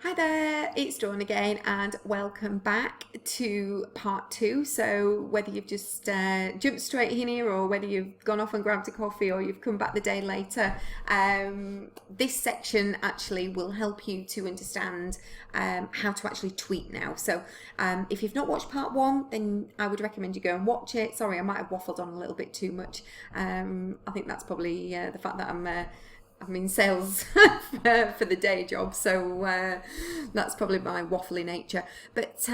Hi there, it's Dawn again, and welcome back to part two. So, whether you've just jumped straight in here, or whether you've gone off and grabbed a coffee, or you've come back the day later, this section actually will help you to understand how to actually tweet now. So, if you've not watched part one, then I would recommend you go and watch it. Sorry, I might have waffled on a little bit too much. I think that's probably the fact that I'm in sales for the day job, so that's probably my waffly nature. But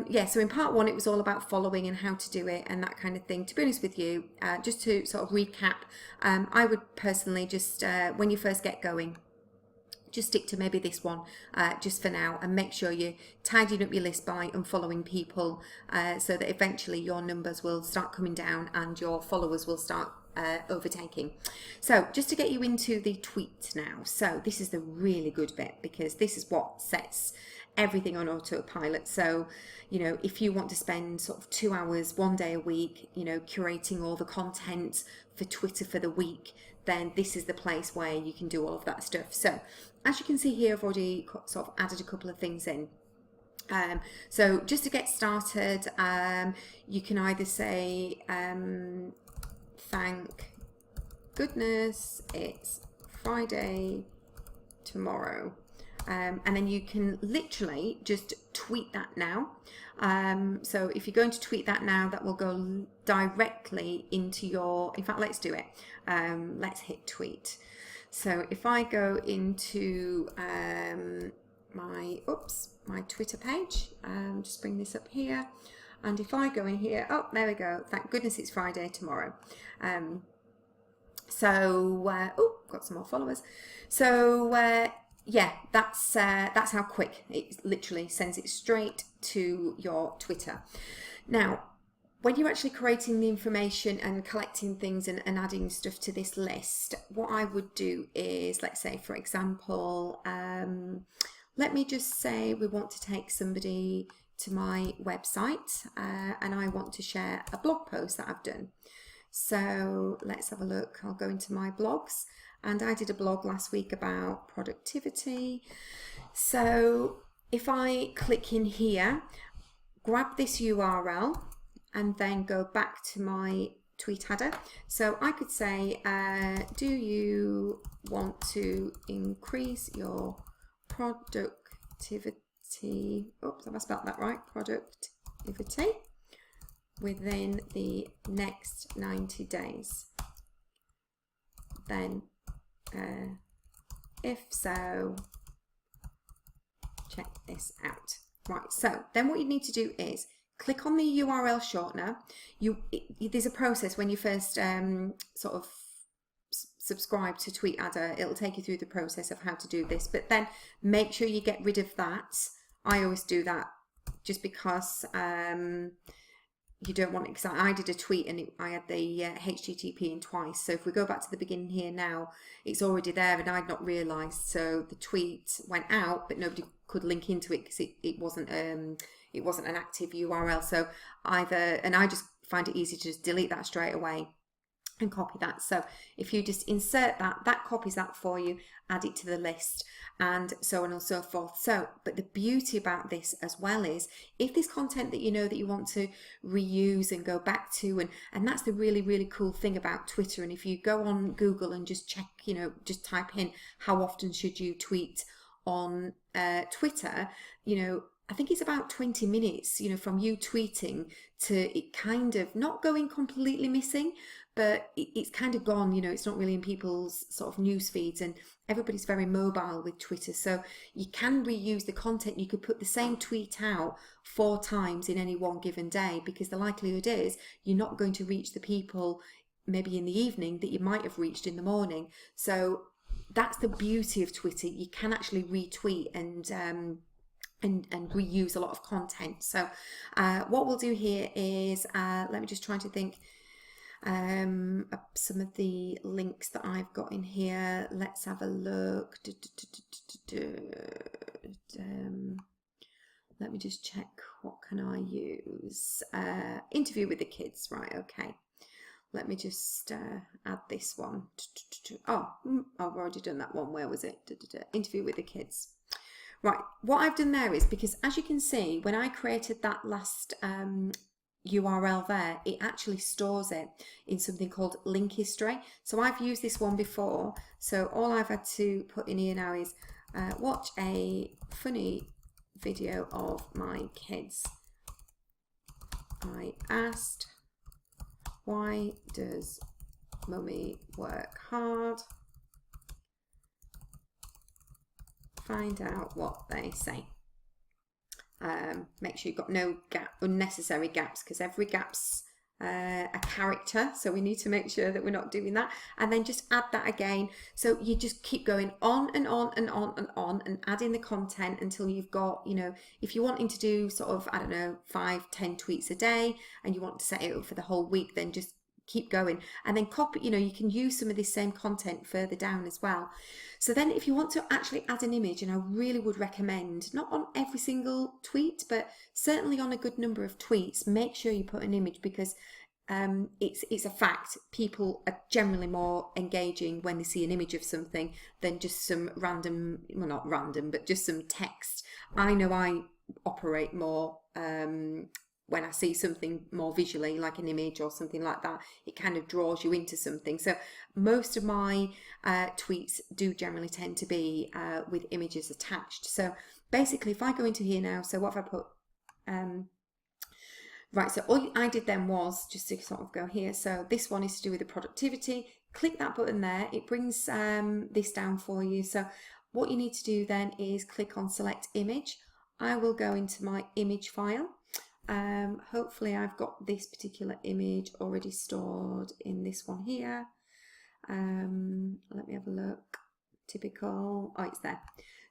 yeah, so in part one, it was all about following and how to do it and that kind of thing. To be honest with you, just to sort of recap, I would personally just, when you first get going, just stick to maybe this one just for now, and make sure you're tidying up your list by unfollowing people so that eventually your numbers will start coming down and your followers will start overtaking. So just to get you into the tweet now. So this is the really good bit, because this is what sets everything on autopilot. So, you know, if you want to spend sort of 2 hours one day a week, you know, curating all the content for Twitter for the week, then this is the place where you can do all of that stuff. So as you can see here, I've already sort of added a couple of things in. So just to get started, you can either say thank goodness it's Friday tomorrow, and then you can literally just tweet that now. So if you're going to tweet that now, that will go directly into your, in fact, let's do it. Let's hit tweet. So if I go into my Twitter page, just bring this up here, and if I go in here, oh, there we go, thank goodness it's Friday tomorrow. Oh, got some more followers. So yeah, that's how quick it literally sends it straight to your Twitter. Now, when you're actually creating the information and collecting things and adding stuff to this list, what I would do is, let's say, for example, let me just say we want to take somebody to my website and I want to share a blog post that I've done. So let's have a look. I'll go into my blogs, and I did a blog last week about productivity. So if I click in here, grab this URL, and then go back to my TweetAdder. So I could say, do you want to increase your productivity? Oops, have I spelled that right? Productivity within the next 90 days. Then, if so, check this out. Right, so then what you need to do is click on the URL shortener. There's a process when you first sort of subscribe to TweetAdder. It'll take you through the process of how to do this, but then make sure you get rid of that. I always do that just because you don't want it, because I did a tweet and I had the HTTP in twice. So if we go back to the beginning here now, it's already there and I'd not realised. So the tweet went out, but nobody could link into it because it wasn't an active URL. So and I just find it easy to just delete that straight away and copy that. So if you just insert that copies that for you, add it to the list, and so on and so forth. So, but the beauty about this as well is, if there's content that you know that you want to reuse and go back to, and that's the really, really cool thing about Twitter. And if you go on Google and just check, you know, just type in how often should you tweet on Twitter, you know, I think it's about 20 minutes, you know, from you tweeting to it kind of not going completely missing, but it's kind of gone, you know, it's not really in people's sort of news feeds, and everybody's very mobile with Twitter. So you can reuse the content. You could put the same tweet out 4 times in any one given day, because the likelihood is you're not going to reach the people maybe in the evening that you might have reached in the morning. So that's the beauty of Twitter. You can actually retweet and reuse a lot of content. So what we'll do here is, let me just try to think some of the links that I've got in here. Let's have a look. Let me just check, what can I use? Interview with the kids, right? Okay, let me just add this one. Oh, I've already done that one. Where was it? Interview with the kids. Right, what I've done there is, because as you can see, when I created that last URL there, it actually stores it in something called link history. So I've used this one before. So all I've had to put in here now is watch a funny video of my kids. I asked, why does mummy work hard? Find out what they say. Make sure you've got no unnecessary gaps, because every gap's a character, so we need to make sure that we're not doing that. And then just add that again. So you just keep going on and on and on and on and adding the content until you've got, you know, if you're wanting to do sort of, I don't know, 5-10 tweets a day and you want to set it up for the whole week, then just keep going and then copy, you know, you can use some of this same content further down as well. So then if you want to actually add an image, and I really would recommend, not on every single tweet, but certainly on a good number of tweets, make sure you put an image, because it's a fact, people are generally more engaging when they see an image of something than just some random, well, not random, but just some text. I know I operate more when I see something more visually, like an image or something like that. It kind of draws you into something. So most of my tweets do generally tend to be with images attached. So basically, if I go into here now, so what have I put? Right, so all I did then was just to sort of go here. So this one is to do with the productivity. Click that button there. It brings this down for you. So what you need to do then is click on select image. I will go into my image file. Hopefully I've got this particular image already stored in this one here. Let me have a look. Typical. Oh, it's there.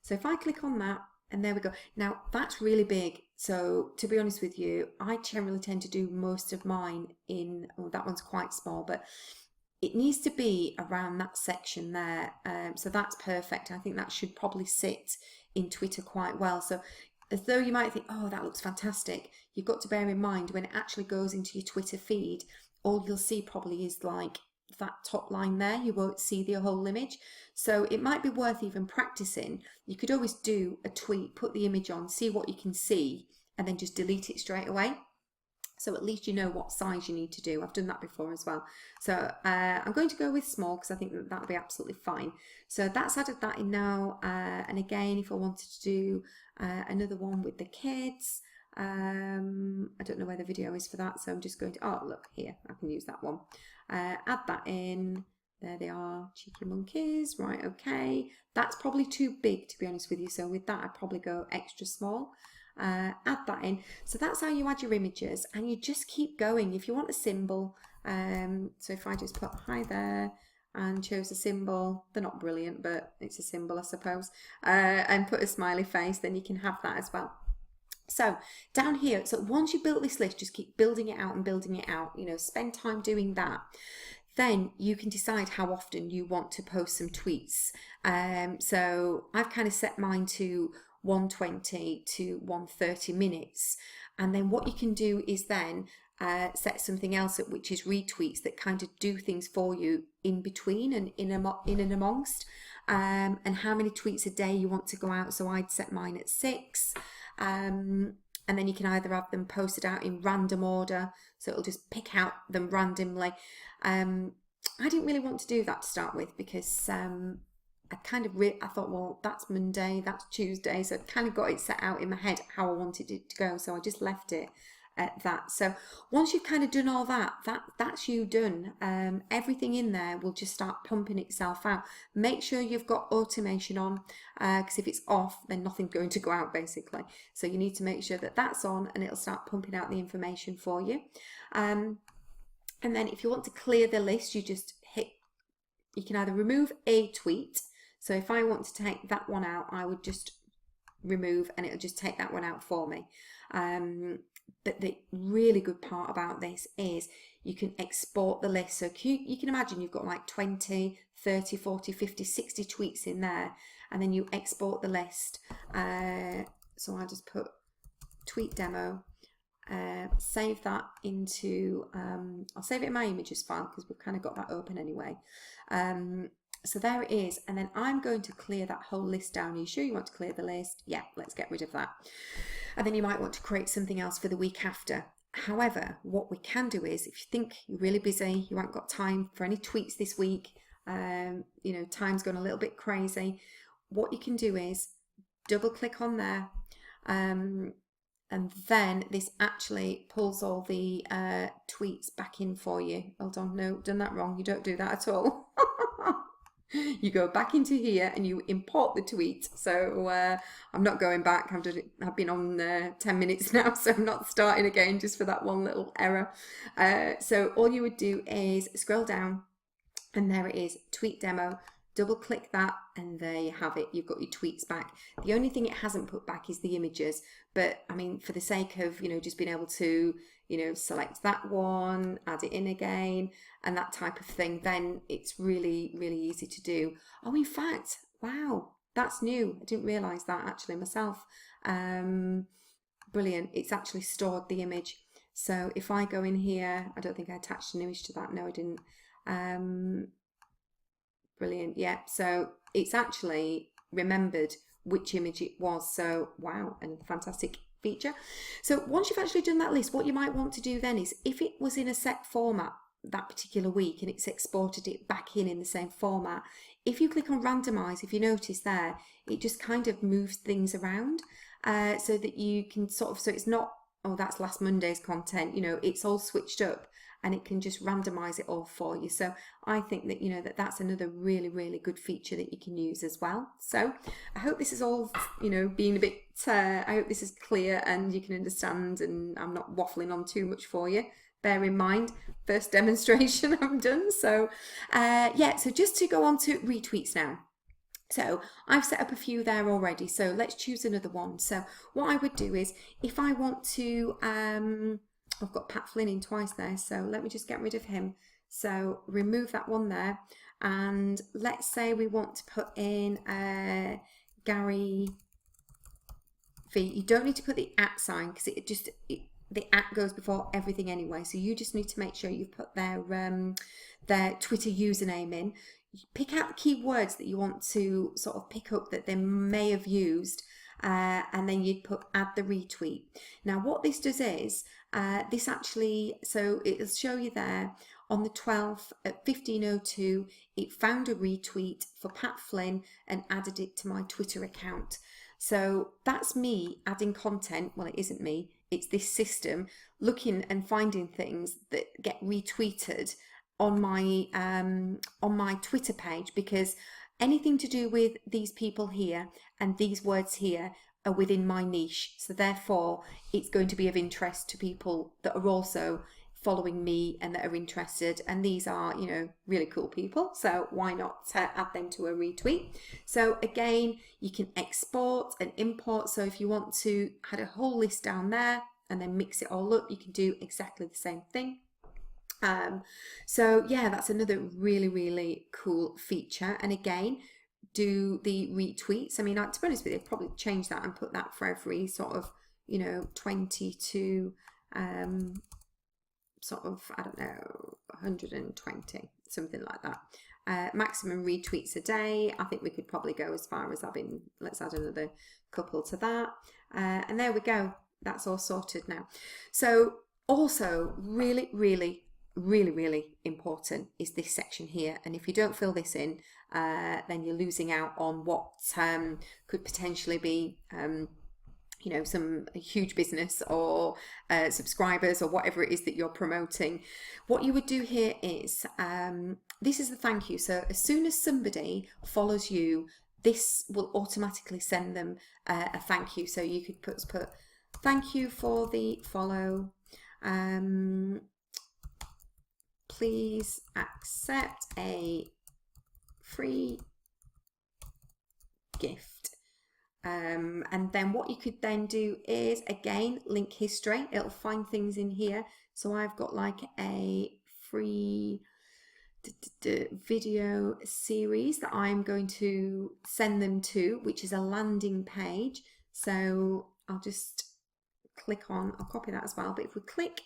So if I click on that, and there we go. Now that's really big. So to be honest with you, I generally tend to do most of mine in, oh, that one's quite small, but it needs to be around that section there. So that's perfect. I think that should probably sit in Twitter quite well. So as though you might think, oh, that looks fantastic, you've got to bear in mind when it actually goes into your Twitter feed, all you'll see probably is like that top line there. You won't see the whole image. So it might be worth even practicing. You could always do a tweet, put the image on, see what you can see, and then just delete it straight away. So at least you know what size you need to do. I've done that before as well. So I'm going to go with small because I think that that'll be absolutely fine. So that's added that in now. And again, if I wanted to do another one with the kids, I don't know where the video is for that. So I'm just going to, oh, look here, I can use that one. Add that in. There they are, cheeky monkeys. Right, okay. That's probably too big, to be honest with you. So with that, I'd probably go extra small. Add that in. So that's how you add your images, and you just keep going. If you want a symbol, so if I just put hi there and chose a symbol, they're not brilliant, but it's a symbol, I suppose, and put a smiley face, then you can have that as well. So down here, so once you've built this list, just keep building it out and building it out, you know, spend time doing that. Then you can decide how often you want to post some tweets. So I've kind of set mine to 120 to 130 minutes. And then what you can do is then set something else up, which is retweets that kind of do things for you in between and in and amongst, and how many tweets a day you want to go out. So I'd set mine at 6. And then you can either have them posted out in random order, so it'll just pick out them randomly. I didn't really want to do that to start with, because I kind of I thought, well, that's Monday, that's Tuesday, so I kind of got it set out in my head how I wanted it to go, so I just left it at that. So once you've kind of done all that, that's you done. Everything in there will just start pumping itself out. Make sure you've got automation on, because if it's off, then nothing's going to go out basically. So you need to make sure that that's on, and it'll start pumping out the information for you. And then if you want to clear the list, you just hit, you can either remove a tweet. So if I want to take that one out, I would just remove, and it'll just take that one out for me. But the really good part about this is you can export the list. So you can imagine you've got like 20, 30, 40, 50, 60 tweets in there, and then you export the list. So I'll just put tweet demo, save that into, I'll save it in my images file because we've kind of got that open anyway. So there it is, and then I'm going to clear that whole list down. Are you sure you want to clear the list? Yeah, let's get rid of that. And then you might want to create something else for the week after. However, what we can do is, if you think you're really busy, you haven't got time for any tweets this week, you know, time's gone a little bit crazy, what you can do is double click on there, and then this actually pulls all the tweets back in for you. Hold on, no, done that wrong. You don't do that at all. You go back into here and you import the tweet. So I'm not going back. I've been on 10 minutes now, so I'm not starting again just for that one little error. So all you would do is scroll down, and there it is, tweet demo. Double click that, and there you have it. You've got your tweets back. The only thing it hasn't put back is the images, but I mean, for the sake of, you know, just being able to, you know, select that one, add it in again, and that type of thing, then it's really, really easy to do. Oh, in fact, wow, that's new. I didn't realize that actually myself. Brilliant. It's actually stored the image. So if I go in here, I don't think I attached an image to that. No, I didn't. Brilliant. Yeah, so it's actually remembered which image it was. So wow, and a fantastic feature. So once you've actually done that list, what you might want to do then is, if it was in a set format that particular week and it's exported it back in the same format, if you click on randomize, if you notice there, it just kind of moves things around, so that you can sort of, so it's not, oh, that's last Monday's content, you know, it's all switched up, and it can just randomize it all for you. So I think that, you know, that's another really, really good feature that you can use as well. So I hope this is all, you know, being a bit, I hope this is clear and you can understand, and I'm not waffling on too much for you. Bear in mind, first demonstration I've done. So yeah, so just to go on to retweets now. So I've set up a few there already, so let's choose another one. So what I would do is, if I want to, I've got Pat Flynn in twice there, so let me just get rid of him. So remove that one there, and let's say we want to put in Gary V. You don't need to put the @ sign, because the @ goes before everything anyway, so you just need to make sure you've put their Twitter username in. Pick out the keywords that you want to sort of pick up that they may have used, and then you'd put add the retweet. Now what this does is, this actually, so it'll show you there on the 12th at 15:02, it found a retweet for Pat Flynn and added it to my Twitter account. So that's me adding content. Well, it isn't me, it's this system looking and finding things that get retweeted on my Twitter page, because anything to do with these people here and these words here are within my niche, so therefore it's going to be of interest to people that are also following me and that are interested, and these are, you know, really cool people, so why not add them to a retweet. So again, you can export and import, so if you want to add a whole list down there and then mix it all up, you can do exactly the same thing. So yeah, that's another really, really cool feature. And again, do the retweets. I mean, to be honest with you, I'd probably change that and put that for every sort of, you know, 20 to sort of, I don't know, 120, something like that. Maximum retweets a day. I think we could probably go as far as having, let's add another couple to that. And there we go. That's all sorted now. So also really, really, really important is this section here, and if you don't fill this in, then you're losing out on what could potentially be you know, some huge business or subscribers or whatever it is that you're promoting. What you would do here is, this is the thank you. So as soon as somebody follows you, this will automatically send them a thank you. So you could put thank you for the follow. Please accept a free gift. And then what you could then do is, again, link history. It'll find things in here. So I've got like a free video series that I'm going to send them to, which is a landing page. So I'll just click on, I'll copy that as well, but if we click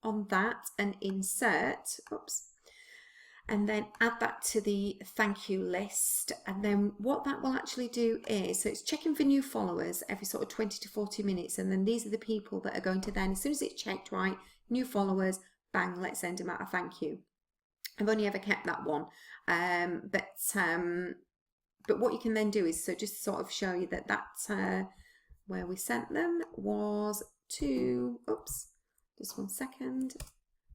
on that and insert, oops, and then add that to the thank you list. And then what that will actually do is, so it's checking for new followers every sort of 20 to 40 minutes. And then these are the people that are going to then, as soon as it's checked, right, new followers, bang, let's send them out a thank you. I've only ever kept that one. But what you can then do is, so just to sort of show you that where we sent them was to, oops, just 1 second.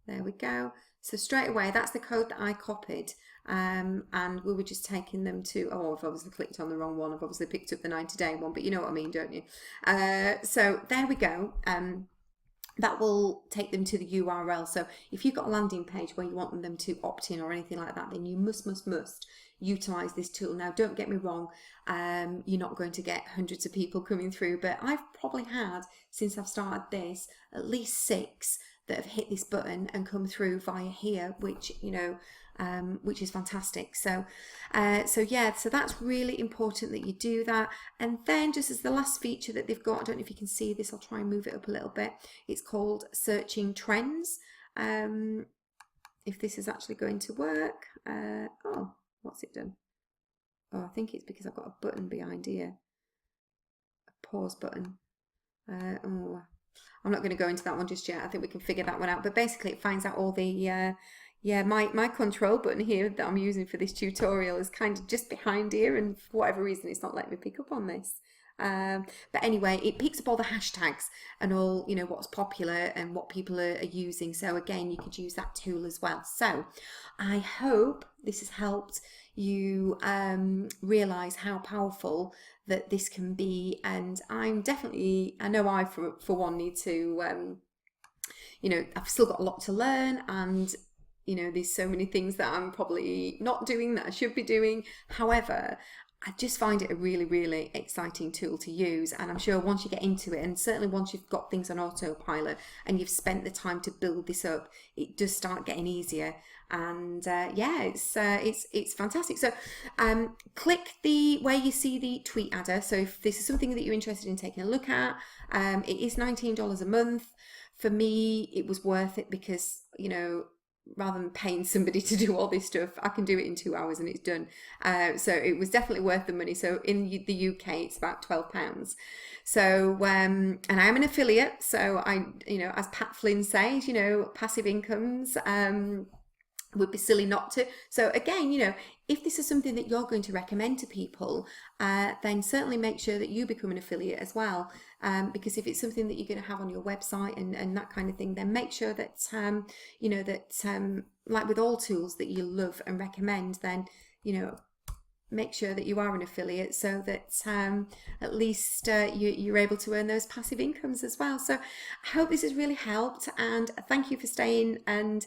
There we go. So straight away, that's the code that I copied, and we were just taking them to, oh, I've obviously clicked on the wrong one. I've obviously picked up the 90-day one, but you know what I mean, don't you? So there we go. That will take them to the URL. So if you've got a landing page where you want them to opt in or anything like that, then you must utilize this tool. Now, don't get me wrong, you're not going to get hundreds of people coming through, but I've probably had, since I've started this, at least 6 that have hit this button and come through via here, which, you know, which is fantastic. So yeah, so that's really important that you do that. And then just as the last feature that they've got, I don't know if you can see this, I'll try and move it up a little bit. It's called searching trends. If this is actually going to work, oh, what's it done? Oh, I think it's because I've got a button behind here, a pause button. Oh, I'm not going to go into that one just yet. I think we can figure that one out. But basically, it finds out all the, yeah, my control button here that I'm using for this tutorial is kind of just behind here. And for whatever reason, it's not letting me pick up on this. But anyway, it picks up all the hashtags and all, you know, what's popular and what people are using. So again, you could use that tool as well. So I hope this has helped you realize how powerful that this can be. And I'm definitely, I know I for one need to, you know, I've still got a lot to learn, and you know, there's so many things that I'm probably not doing that I should be doing. However, I just find it a really, really exciting tool to use. And I'm sure once you get into it, and certainly once you've got things on autopilot and you've spent the time to build this up, it does start getting easier. And yeah, it's fantastic. So click the where you see the TweetAdder. So if this is something that you're interested in taking a look at, it is $19 a month. For me, it was worth it because, you know, rather than paying somebody to do all this stuff, I can do it in 2 hours and it's done. So it was definitely worth the money. So in the UK, it's about £12. So, and I'm an affiliate. So I, you know, as Pat Flynn says, you know, passive incomes, would be silly not to. So again, you know, if this is something that you're going to recommend to people, then certainly make sure that you become an affiliate as well. Because if it's something that you're going to have on your website and that kind of thing, then make sure that, you know, that like with all tools that you love and recommend, then, you know, make sure that you are an affiliate so that at least you're able to earn those passive incomes as well. So I hope this has really helped, and thank you for staying and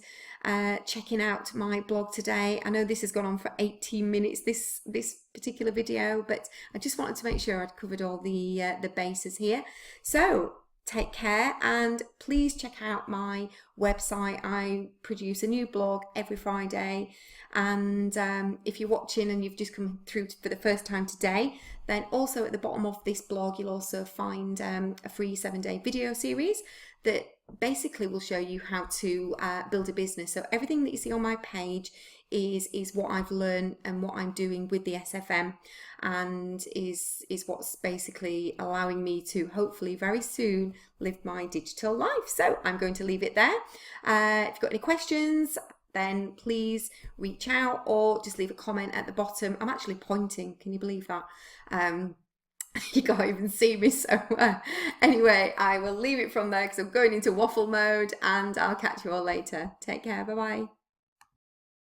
checking out my blog today. I know this has gone on for 18 minutes, this particular video, but I just wanted to make sure I'd covered all the bases here. So take care, and please check out my website. I produce a new blog every Friday, and if you're watching and you've just come through for the first time today, then also at the bottom of this blog you'll also find a free 7-day video series that basically will show you how to build a business. So everything that you see on my page is what I've learned and what I'm doing with the SFM, and is what's basically allowing me to hopefully very soon live my digital life. So I'm going to leave it there. If you've got any questions, then please reach out or just leave a comment at the bottom. I'm actually pointing, can you believe that? You can't even see me, so anyway, I will leave it from there because I'm going into waffle mode, and I'll catch you all later. Take care, bye bye.